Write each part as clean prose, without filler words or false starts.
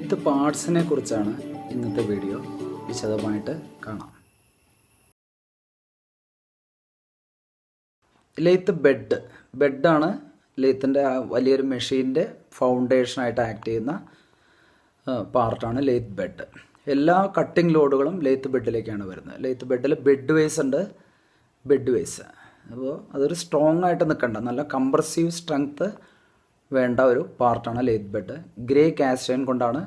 Lathe പാർട്സിനെ കുറിച്ചാണ് ഇന്നത്തെ video വിശദമായിട്ട് കാണാം. ലെയ്ത്ത് ബെഡാണ് ലെയ്ത്തിൻ്റെ വലിയൊരു മെഷീൻ്റെ ഫൗണ്ടേഷനായിട്ട് ആക്ട് ചെയ്യുന്ന പാർട്ടാണ് ലെയ്ത്ത് ബെഡ്. എല്ലാ കട്ടിംഗ് ലോഡുകളും ലെയ്ത്ത് ബെഡിലേക്കാണ് വരുന്നത്. ലെയ്ത്ത് ബെഡിൽ ബെഡ് വേസ് ഉണ്ട്, ബെഡ് വേസ്. അപ്പോൾ അതൊരു സ്ട്രോങ് ആയിട്ട് നിൽക്കേണ്ട, നല്ല കംപ്രസീവ് സ്ട്രെങ്ത്ത് വേണ്ട ഒരു പാർട്ടാണ് lathe bed. Grey cast iron കൊണ്ടാണ്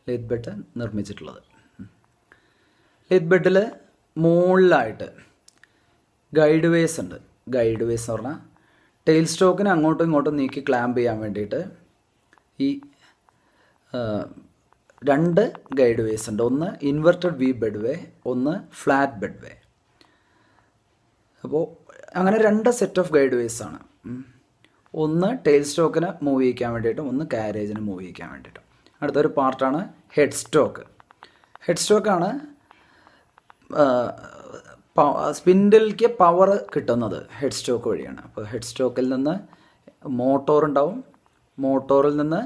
ലെയ്ത്ത് ബെഡ് നിർമ്മിച്ചിട്ടുള്ളത്. ലെയ്ത്ത് ബെഡിൽ മുകളിലായിട്ട് ഗൈഡ് വേസ് ഉണ്ട്. ഗൈഡ് വേസ് എന്ന് പറഞ്ഞാൽ ടെയിൽ സ്റ്റോക്കിനെ അങ്ങോട്ടും ഇങ്ങോട്ടും നീക്കി ക്ലാമ്പ് ചെയ്യാൻ വേണ്ടിയിട്ട് ഈ രണ്ട് ഗൈഡ് വേസ് ഉണ്ട്. ഒന്ന് ഇൻവെർട്ടഡ് വി ബെഡ് വേ, ഒന്ന് ഫ്ലാറ്റ് ബെഡ് വേ. അപ്പോൾ അങ്ങനെ രണ്ട് സെറ്റ് ഓഫ് ഗൈഡ് വേസ് ആണ്. ഒന്ന് ടെയിൽ സ്റ്റോക്കിന് മൂവ് ചെയ്യിക്കാൻ വേണ്ടിയിട്ടും ഒന്ന് കാരേജിന് മൂവ് ചെയ്യിക്കാൻ വേണ്ടിയിട്ടും. അടുത്തൊരു പാർട്ടാണ് ഹെഡ് സ്റ്റോക്ക്. ഹെഡ് സ്റ്റോക്കാണ് സ്പിൻഡിലേക്ക് പവർ കിട്ടുന്നത് ഹെഡ് സ്റ്റോക്ക് വഴിയാണ്. അപ്പോൾ ഹെഡ് സ്റ്റോക്കിൽ നിന്ന് മോട്ടോർ ഉണ്ടാവും. മോട്ടോറിൽ നിന്ന്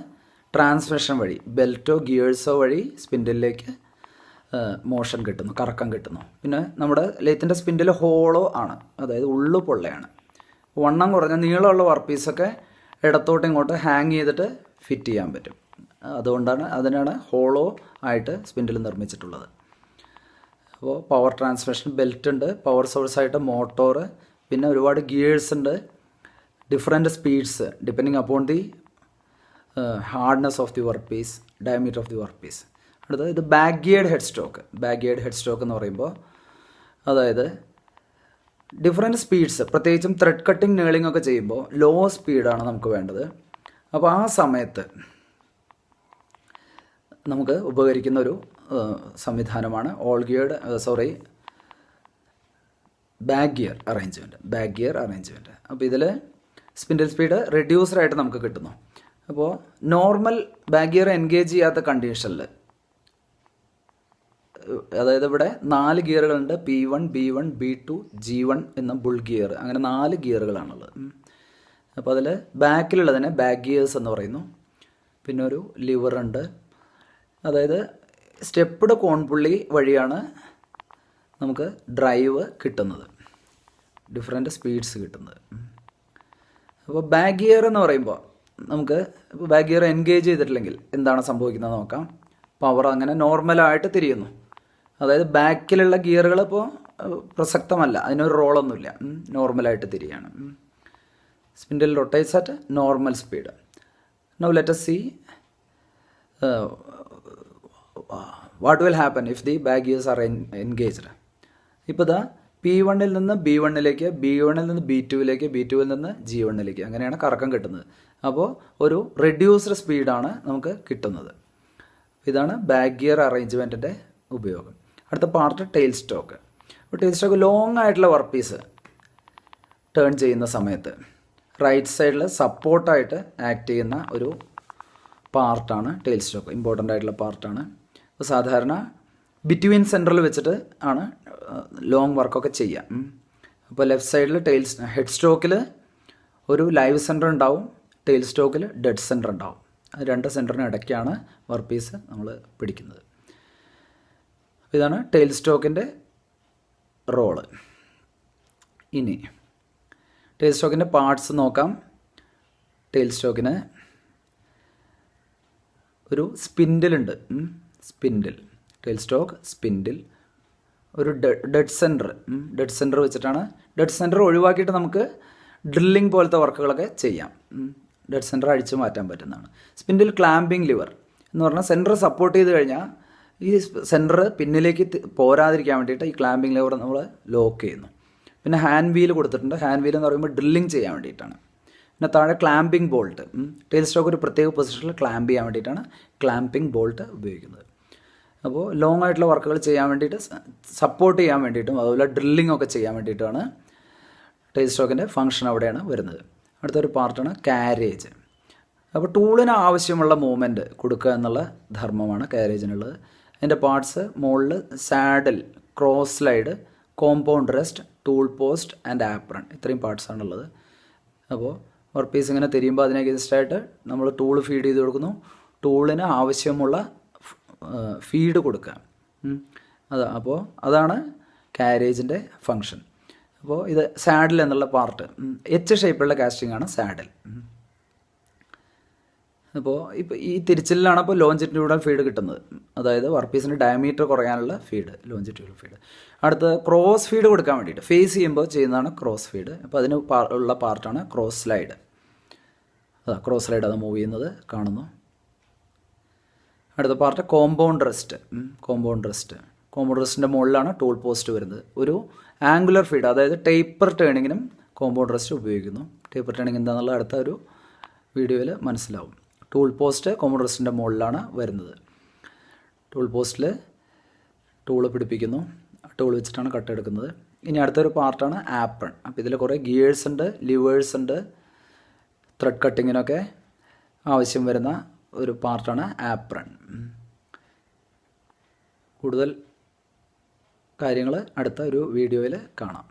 ട്രാൻസ്മിഷൻ വഴി ബെൽറ്റോ ഗിയേഴ്സോ വഴി സ്പിൻഡിലേക്ക് മോഷൻ കിട്ടുന്നു, കറക്കം കിട്ടുന്നു. പിന്നെ നമ്മുടെ ലെയ്ത്തിൻ്റെ സ്പിൻഡിൽ ഹോളോ ആണ്, അതായത് ഉള്ളു പൊള്ളയാണ്. വണ്ണം കുറഞ്ഞ നീളമുള്ള വർക്ക് പീസൊക്കെ ഇടത്തോട്ട് ഇങ്ങോട്ട് ഹാങ് ചെയ്തിട്ട് ഫിറ്റ് ചെയ്യാൻ പറ്റും. അതിനാണ് ഹോളോ ആയിട്ട് സ്പിൻഡിൽ നിർമ്മിച്ചിട്ടുള്ളത്. അപ്പോൾ പവർ ട്രാൻസ്മിഷൻ ബെൽറ്റ് ഉണ്ട്, പവർ സോഴ്സായിട്ട് മോട്ടോർ, പിന്നെ ഒരുപാട് ഗിയേഴ്സ് ഉണ്ട്, different speeds depending upon the hardness of the workpiece, diameter of the workpiece. അടുത്തത് ഇത് back geared headstock. Back geared headstock എന്ന് പറയുമ്പോൾ അതായത് ഡിഫറെൻറ്റ് സ്പീഡ്സ്, പ്രത്യേകിച്ചും ത്രെഡ് കട്ടിങ് നേളിംഗ് ഒക്കെ ചെയ്യുമ്പോൾ ലോ സ്പീഡാണ് നമുക്ക് വേണ്ടത്. അപ്പോൾ ആ സമയത്ത് നമുക്ക് ഉപകരിക്കുന്ന ഒരു സംവിധാനമാണ് ബാക്ക് ഗിയർ അറേഞ്ച്മെൻറ്റ്. അപ്പോൾ ഇതിൽ സ്പിൻഡിൽ സ്പീഡ് റെഡ്യൂസറായിട്ട് നമുക്ക് കിട്ടുന്നു. അപ്പോൾ നോർമൽ ബാക്ക് ഗിയർ എൻഗേജ് ചെയ്യാത്ത കണ്ടീഷനിൽ, അതായത് ഇവിടെ 4 ഗിയറുകളുണ്ട്, P1, B1, B2, G1 എന്ന ബുൾ ഗിയർ, അങ്ങനെ 4 ഗിയറുകളാണുള്ളത്. അപ്പോൾ അതിൽ ബാക്കിലുള്ളതിനെ ബാക്ക് ഗിയേഴ്സ് എന്ന് പറയുന്നു. പിന്നെ ഒരു ലിവറുണ്ട്, അതായത് സ്റ്റെപ്പ്ഡ് കോൺപുള്ളി വഴിയാണ് നമുക്ക് ഡ്രൈവ് കിട്ടുന്നത്, ഡിഫറെൻറ്റ് സ്പീഡ്സ് കിട്ടുന്നത്. അപ്പോൾ ബാക്ക് ഗിയർ എന്ന് പറയുമ്പോൾ നമുക്ക് ബാക്ക് ഗിയർ എൻഗേജ് ചെയ്തിട്ടില്ലെങ്കിൽ എന്താണ് സംഭവിക്കുന്നത് നോക്കാം. പവർ അങ്ങനെ നോർമലായിട്ട് തിരിയുന്നു, അതായത് ബാക്കിലുള്ള ഗിയറുകൾ ഇപ്പോൾ പ്രസക്തമല്ല, അതിനൊരു റോളൊന്നുമില്ല, നോർമലായിട്ട് തിരിയാണ്. Spindle rotates at normal speed. Now let us see what will happen if the back gears are engaged. ഇപ്പോൾ ദാ P1-ൽ നിന്ന് B1-ലേക്ക്, B1-ൽ നിന്ന് B2-ലേക്ക്, B2-ൽ നിന്ന് G1-ലേക്ക്, അങ്ങനെയാണ് കറക്കം കിട്ടുന്നത്. അപ്പോൾ ഒരു റെഡ്യൂസ്ഡ് സ്പീഡാണ് നമുക്ക് കിട്ടുന്നത്. ഇതാണ് ബാക്ക് ഗിയർ അറേഞ്ച്മെൻറ്റിൻ്റെ ഉപയോഗം. അടുത്ത പാർട്ട് ടെയിൽ സ്റ്റോക്ക്. അപ്പോൾ ടെയിൽ സ്റ്റോക്ക് ലോങ് ആയിട്ടുള്ള വർക്ക് പീസ് ടേൺ ചെയ്യുന്ന സമയത്ത് റൈറ്റ് സൈഡിൽ സപ്പോർട്ടായിട്ട് ആക്ട് ചെയ്യുന്ന ഒരു പാർട്ടാണ് ടെയിൽ സ്റ്റോക്ക്. ഇമ്പോർട്ടൻ്റ് ആയിട്ടുള്ള പാർട്ടാണ്. അപ്പോൾ സാധാരണ ബിറ്റ്വീൻ സെൻറ്ററിൽ വെച്ചിട്ട് ആണ് ലോങ് വർക്കൊക്കെ ചെയ്യാം. അപ്പോൾ ലെഫ്റ്റ് സൈഡിൽ ഹെഡ് സ്റ്റോക്കിൽ ഒരു ലൈവ് സെൻറ്റർ ഉണ്ടാവും, ടെയിൽ സ്റ്റോക്കിൽ ഡെഡ് സെൻറ്റർ ഉണ്ടാവും. രണ്ട് സെൻറ്ററിന് ഇടയ്ക്കാണ് വർക്ക് പീസ് നമ്മൾ പിടിക്കുന്നത്. ഇതാണ് ടെയിൽ സ്റ്റോക്കിൻ്റെ റോള്. ഇനി ടെയിൽ സ്റ്റോക്കിൻ്റെ പാർട്സ് നോക്കാം. ടെയിൽ സ്റ്റോക്കിന് ഒരു സ്പിൻഡിലുണ്ട്, ടെയിൽ സ്റ്റോക്ക് സ്പിൻഡിൽ, ഒരു ഡെഡ് സെൻറ്റർ വെച്ചിട്ടാണ്. ഡെഡ് സെൻറ്റർ ഒഴിവാക്കിയിട്ട് നമുക്ക് ഡ്രില്ലിംഗ് പോലത്തെ വർക്കുകളൊക്കെ ചെയ്യാം. ഡെഡ് സെൻറ്റർ അഴിച്ചു മാറ്റാൻ പറ്റുന്നതാണ്. സ്പിൻഡിൽ ക്ലാമ്പിംഗ് ലിവർ എന്ന് പറഞ്ഞാൽ സെൻറ്റർ സപ്പോർട്ട് ചെയ്ത് കഴിഞ്ഞാൽ ഈ സെൻറ്റർ പിന്നിലേക്ക് പോരാതിരിക്കാൻ വേണ്ടിയിട്ട് ഈ ക്ലാമ്പിംഗ് ലിവർ നമ്മൾ ലോക്ക് ചെയ്യുന്നു. പിന്നെ ഹാൻഡ് വീൽ കൊടുത്തിട്ടുണ്ട്. ഹാൻഡ് വീൽ എന്ന് പറയുമ്പോൾ ഡ്രില്ലിംഗ് ചെയ്യാൻ വേണ്ടിയിട്ടാണ്. പിന്നെ താഴെ ക്ലാമ്പിംഗ് ബോൾട്ട്. ടെയിൽ സ്റ്റോക്ക് ഒരു പ്രത്യേക പൊസിഷനിൽ ക്ലാമ്പ് ചെയ്യാൻ വേണ്ടിയിട്ടാണ് ക്ലാമ്പിംഗ് ബോൾട്ട് ഉപയോഗിക്കുന്നത്. അപ്പോൾ ലോങ് ആയിട്ടുള്ള വർക്കുകൾ ചെയ്യാൻ വേണ്ടിയിട്ട്, സപ്പോർട്ട് ചെയ്യാൻ വേണ്ടിയിട്ടും അതുപോലെ ഡ്രില്ലിംഗ് ഒക്കെ ചെയ്യാൻ വേണ്ടിയിട്ടാണ് ടെയിൽ സ്റ്റോക്കിൻ്റെ ഫംഗ്ഷൻ അവിടെയാണ് വരുന്നത്. അടുത്തൊരു പാർട്ടാണ് കാരേജ്. അപ്പോൾ ടൂളിന് ആവശ്യമുള്ള മൂവ്മെൻറ്റ് കൊടുക്കുക എന്നുള്ള ധർമ്മമാണ് കാരേജിനുള്ളത്. അതിൻ്റെ പാർട്സ് മുകളിൽ saddle, cross slide, compound rest, tool post and apron, ഇത്രയും പാർട്സാണുള്ളത്. അപ്പോൾ വർക്ക് പീസ് ഇങ്ങനെ തിരിയുമ്പോൾ അതിനെ അഗെയിൻസ്റ്റായിട്ട് നമ്മൾ ടൂൾ ഫീഡ് ചെയ്ത് കൊടുക്കുന്നു. ടൂളിന് ആവശ്യമുള്ള ഫീഡ് കൊടുക്കുക. അപ്പോൾ അതാണ് കാരേജിൻ്റെ ഫങ്ഷൻ. അപ്പോൾ ഇത് സാഡിൽ എന്നുള്ള പാർട്ട് എച്ച് ഷേപ്പുള്ള കാസ്റ്റിംഗ് ആണ് സാഡിൽ. അപ്പോൾ ഇപ്പോൾ ഈ തിരിച്ചിലാണ് അപ്പോൾ ലോഞ്ചിറ്റ്യൂഡൽ ഫീഡ് കിട്ടുന്നത്, അതായത് വർക്ക് പീസിൻ്റെ ഡയമീറ്റർ കുറയാനുള്ള ഫീഡ്, ലോഞ്ചിറ്റ്യൂഡൽ ഫീഡ്. അടുത്ത് ക്രോസ് ഫീഡ് കൊടുക്കാൻ വേണ്ടിയിട്ട് ഫേസ് ചെയ്യുമ്പോൾ ചെയ്യുന്നതാണ് ക്രോസ് ഫീഡ്. അപ്പോൾ അതിന് ഉള്ള പാർട്ടാണ് ക്രോസ് സ്ലൈഡ്. അതാ ക്രോസ് സ്ലൈഡ് അത് മൂവ് ചെയ്യുന്നത് കാണുന്നു. അടുത്ത പാർട്ട് കോമ്പൗണ്ട് റെസ്റ്റ്. കോമ്പൗണ്ട് റെസ്റ്റിൻ്റെ മുകളിലാണ് ടൂൾ പോസ്റ്റ് വരുന്നത്. ഒരു ആംഗുലർ ഫീഡ്, അതായത് ടേപ്പർ ടേണിങ്ങിനും കോമ്പൗണ്ട് റെസ്റ്റ് ഉപയോഗിക്കുന്നു. ടേപ്പർ ടേണിങ് എന്താണെന്നുള്ള അടുത്ത ഒരു വീഡിയോയിൽ മനസ്സിലാവും. ടൂൾ പോസ്റ്റ് കോമ്പൗണ്ട് റെസ്റ്റിൻ്റെ മുകളിലാണ് വരുന്നത്. ടൂൾ പോസ്റ്റിൽ ടൂള് പിടിപ്പിക്കുന്നു, ടൂൾ വെച്ചിട്ടാണ് കട്ട് എടുക്കുന്നത്. ഇനി അടുത്തൊരു പാർട്ടാണ് ആപ്രൺ. അപ്പോൾ ഇതിൽ കുറേ ഗിയേഴ്സ് ഉണ്ട്, ലിവേഴ്സ് ഉണ്ട്, ത്രെഡ് കട്ടിങ്ങിനൊക്കെ ആവശ്യം വരുന്ന ഒരു പാർട്ടാണ് ആപ്രൺ. കൂടുതൽ കാര്യങ്ങൾ അടുത്ത ഒരു വീഡിയോയിൽ കാണാം.